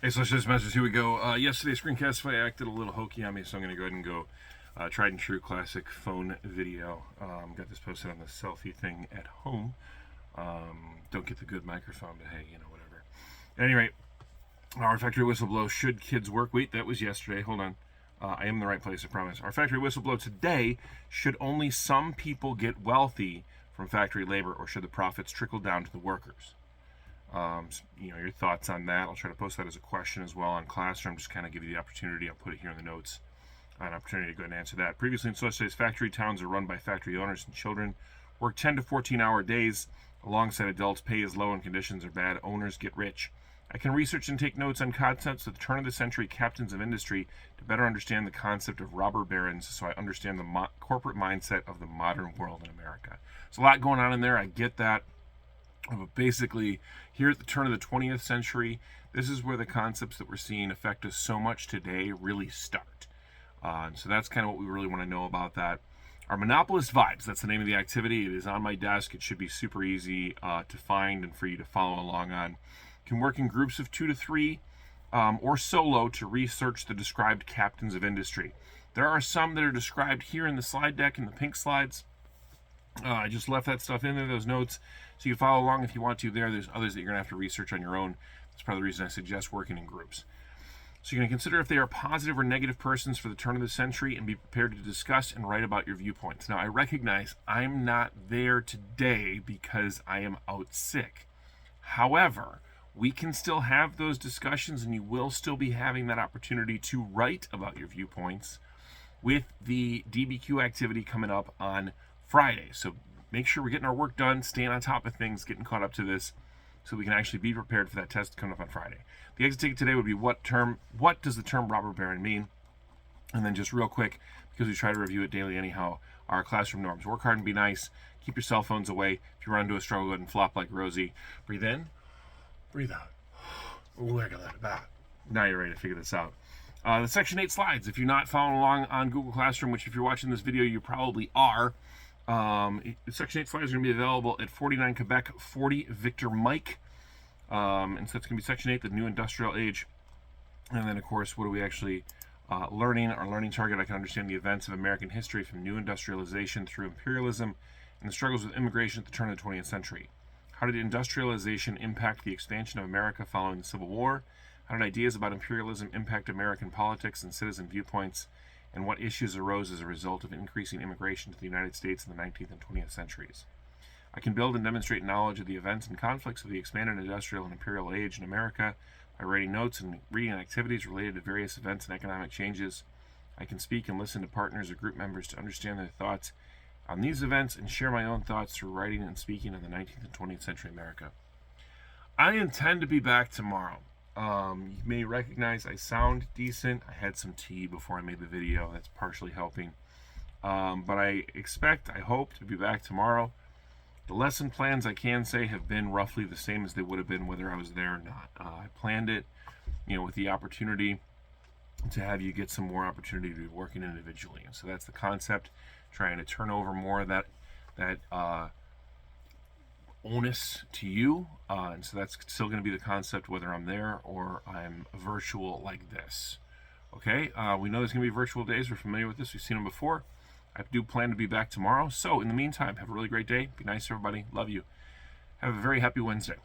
Hey, Socialist Masters, here we go. Yesterday's screencast, I acted a little hokey on me, so I'm going to go ahead and go tried and true classic phone video. Got this posted on the selfie thing at home. Don't get the good microphone, but hey, whatever. At any rate, our factory whistle blow, should kids work? Wait, that was yesterday. Hold on. I am in the right place, I promise. Our factory whistle blow today, should only some people get wealthy from factory labor, or should the profits trickle down to the workers? Your thoughts on that. I'll try to post that as a question as well on Classroom. Just kind of give you the opportunity. I'll put it here in the notes. An opportunity to go ahead and answer that. Previously in Socialist factory towns are run by factory owners and children. Work 10 to 14-hour days alongside adults. Pay is low and conditions are bad. Owners get rich. I can research and take notes on concepts of the turn of the century captains of industry to better understand the concept of robber barons, so I understand the corporate mindset of the modern world in America. There's a lot going on in there. I get that. But basically, here at the turn of the 20th century, this is where the concepts that we're seeing affect us so much today really start. And so that's kind of what we really want to know about that. Our Monopolist Vibes, that's the name of the activity. It is on my desk. It should be super easy to find and for you to follow along on. Can work in groups of 2 to 3 or solo to research the described captains of industry. There are some that are described here in the slide deck in the pink slides. I just left that stuff in there, those notes, so you can follow along if you want to there. There's others that you're going to have to research on your own. That's part of the reason I suggest working in groups. So you're going to consider if they are positive or negative persons for the turn of the century and be prepared to discuss and write about your viewpoints. Now, I recognize I'm not there today because I am out sick. However, we can still have those discussions, and you will still be having that opportunity to write about your viewpoints with the DBQ activity coming up on Friday. So make sure we're getting our work done, staying on top of things, getting caught up to this, so we can actually be prepared for that test coming up on Friday. The exit ticket today would be what does the term robber baron mean? And then just real quick, because we try to review it daily anyhow, our classroom norms. Work hard and be nice. Keep your cell phones away. If you run into a struggle, go ahead and flop like Rosie. Breathe in, breathe out. Now you're ready to figure this out. The Section 8 slides, if you're not following along on Google Classroom, which if you're watching this video, you probably are, Section 8 slides are going to be available at 49 Quebec, 40 Victor Mike. And so it's going to be Section 8, the new industrial age. And then, of course, what are we actually learning? Our learning target, I can understand the events of American history from new industrialization through imperialism and the struggles with immigration at the turn of the 20th century. How did industrialization impact the expansion of America following the Civil War? How did ideas about imperialism impact American politics and citizen viewpoints? And what issues arose as a result of increasing immigration to the United States in the 19th and 20th centuries? I can build and demonstrate knowledge of the events and conflicts of the expanded industrial and imperial age in America by writing notes and reading activities related to various events and economic changes. I can speak and listen to partners or group members to understand their thoughts on these events and share my own thoughts through writing and speaking on the 19th and 20th century America. I intend to be back tomorrow. You may recognize I sound decent. I had some tea before I made the video. That's partially helping. But I hope to be back tomorrow. The lesson plans, I can say, have been roughly the same as they would have been whether I was there or not. I planned it, with the opportunity to have you get some more opportunity to be working individually. And so that's the concept, trying to turn over more of that onus to you. And so that's still going to be the concept whether I'm there or I'm virtual like this. Okay, we know there's going to be virtual days. We're familiar with this. We've seen them before. I do plan to be back tomorrow. So in the meantime, have a really great day. Be nice to everybody. Love you. Have a very happy Wednesday.